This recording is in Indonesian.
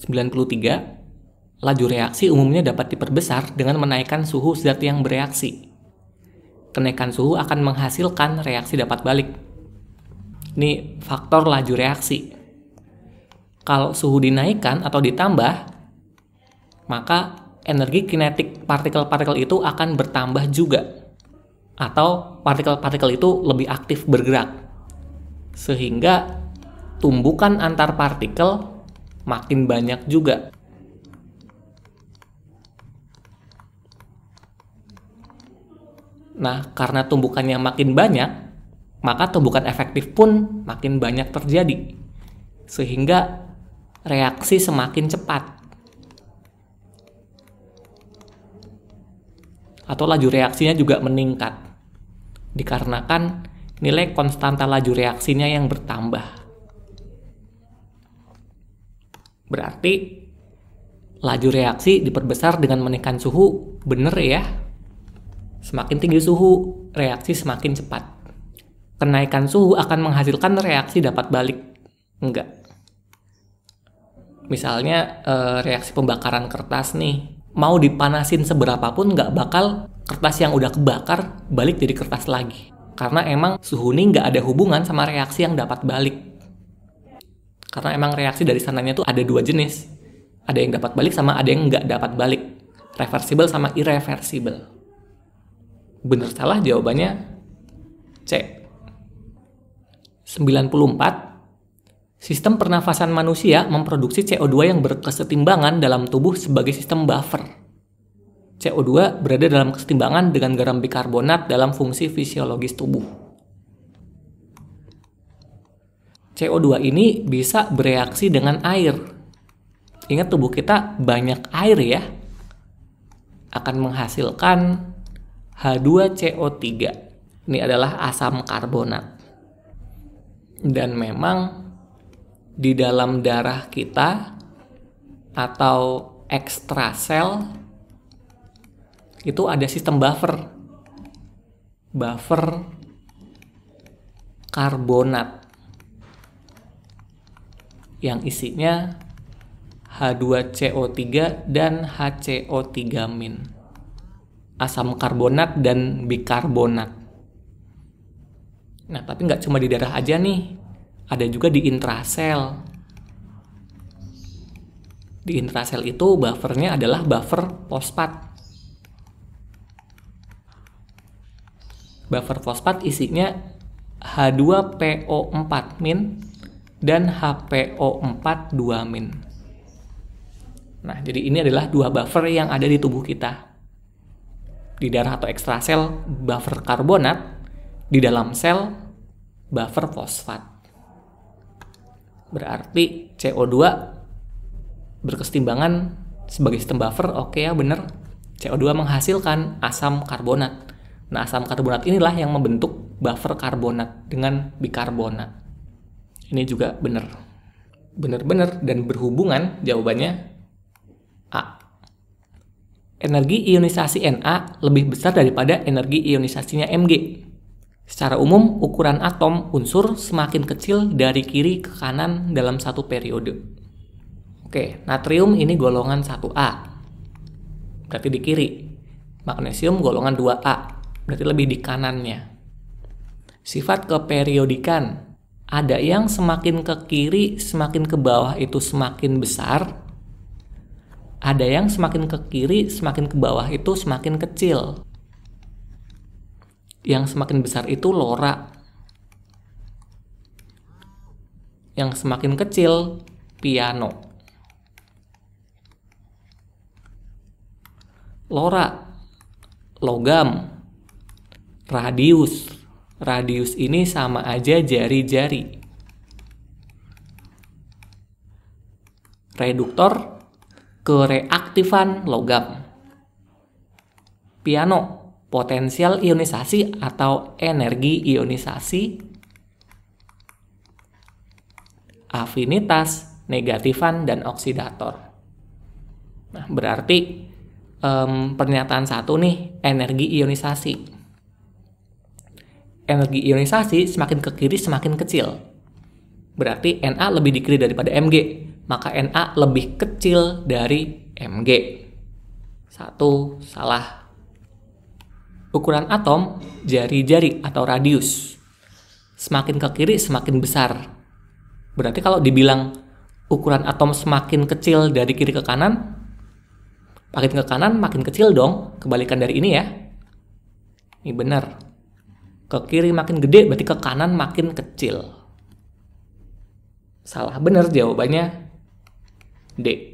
93, laju reaksi umumnya dapat diperbesar dengan menaikkan suhu zat yang bereaksi. Kenaikan suhu akan menghasilkan reaksi dapat balik. Ini faktor laju reaksi. Kalau suhu dinaikkan atau ditambah, maka energi kinetik partikel-partikel itu akan bertambah juga. Atau partikel-partikel itu lebih aktif bergerak. Sehingga tumbukan antar partikel makin banyak juga. Nah, karena tumbukannya makin banyak, maka tumbukan efektif pun makin banyak terjadi. Sehingga reaksi semakin cepat. Atau laju reaksinya juga meningkat. Dikarenakan nilai konstanta laju reaksinya yang bertambah. Berarti laju reaksi diperbesar dengan menaikkan suhu, bener ya? Semakin tinggi suhu, reaksi semakin cepat. Kenaikan suhu akan menghasilkan reaksi dapat balik. Enggak. Misalnya reaksi pembakaran kertas nih, mau dipanasin seberapapun nggak bakal kertas yang udah kebakar balik jadi kertas lagi. Karena emang suhu ini nggak ada hubungan sama reaksi yang dapat balik. Karena emang reaksi dari sananya tuh ada dua jenis. Ada yang dapat balik sama ada yang nggak dapat balik. Reversible sama irreversible. Bener salah jawabannya C. 94. Sistem pernafasan manusia memproduksi CO2 yang berkesetimbangan dalam tubuh sebagai sistem buffer. CO2 berada dalam kesetimbangan dengan garam bikarbonat dalam fungsi fisiologis tubuh. CO2 ini bisa bereaksi dengan air. Ingat tubuh kita banyak air ya. Akan menghasilkan H2CO3. Ini adalah asam karbonat. Dan memang di dalam darah kita atau ekstrasel itu ada sistem buffer. Buffer karbonat yang isinya H2CO3 dan HCO3-. Asam karbonat dan bikarbonat. Nah, tapi nggak cuma di darah aja nih. Ada juga di intrasel. Di intrasel itu buffernya adalah buffer fosfat. Buffer fosfat isinya H2PO4- dan HPO4-2-. Nah, jadi ini adalah dua buffer yang ada di tubuh kita. Di darah atau ekstrasel buffer karbonat, di dalam sel buffer fosfat. Berarti CO2 berkesetimbangan sebagai sistem buffer, oke ya bener. CO2 menghasilkan asam karbonat. Nah, asam karbonat inilah yang membentuk buffer karbonat dengan bikarbonat. Ini juga bener. Bener-bener dan berhubungan jawabannya A. Energi ionisasi Na lebih besar daripada energi ionisasinya Mg. Secara umum, ukuran atom unsur semakin kecil dari kiri ke kanan dalam satu periode. Oke, natrium ini golongan 1A. Berarti di kiri. Magnesium golongan 2A. Berarti lebih di kanannya. Sifat keperiodikan. Ada yang semakin ke kiri, semakin ke bawah itu semakin besar. Ada yang semakin ke kiri, semakin ke bawah itu semakin kecil. Yang semakin besar itu lora. Yang semakin kecil, piano. Lora, logam. Radius. Radius ini sama aja jari-jari. Reduktor, kereaktifan logam. Piano, potensial ionisasi atau energi ionisasi. Afinitas, negatifan, dan oksidator. Nah, berarti pernyataan satu nih, energi ionisasi. Energi ionisasi semakin ke kiri semakin kecil. Berarti Na lebih di kiri daripada Mg. maka Na lebih kecil dari Mg. 1 salah. Ukuran atom jari-jari atau radius. Semakin ke kiri semakin besar. Berarti kalau dibilang ukuran atom semakin kecil dari kiri ke kanan, makin ke kanan makin kecil dong. Kebalikan dari ini ya. Ini benar. Ke kiri makin gede berarti ke kanan makin kecil. Salah, benar jawabannya D.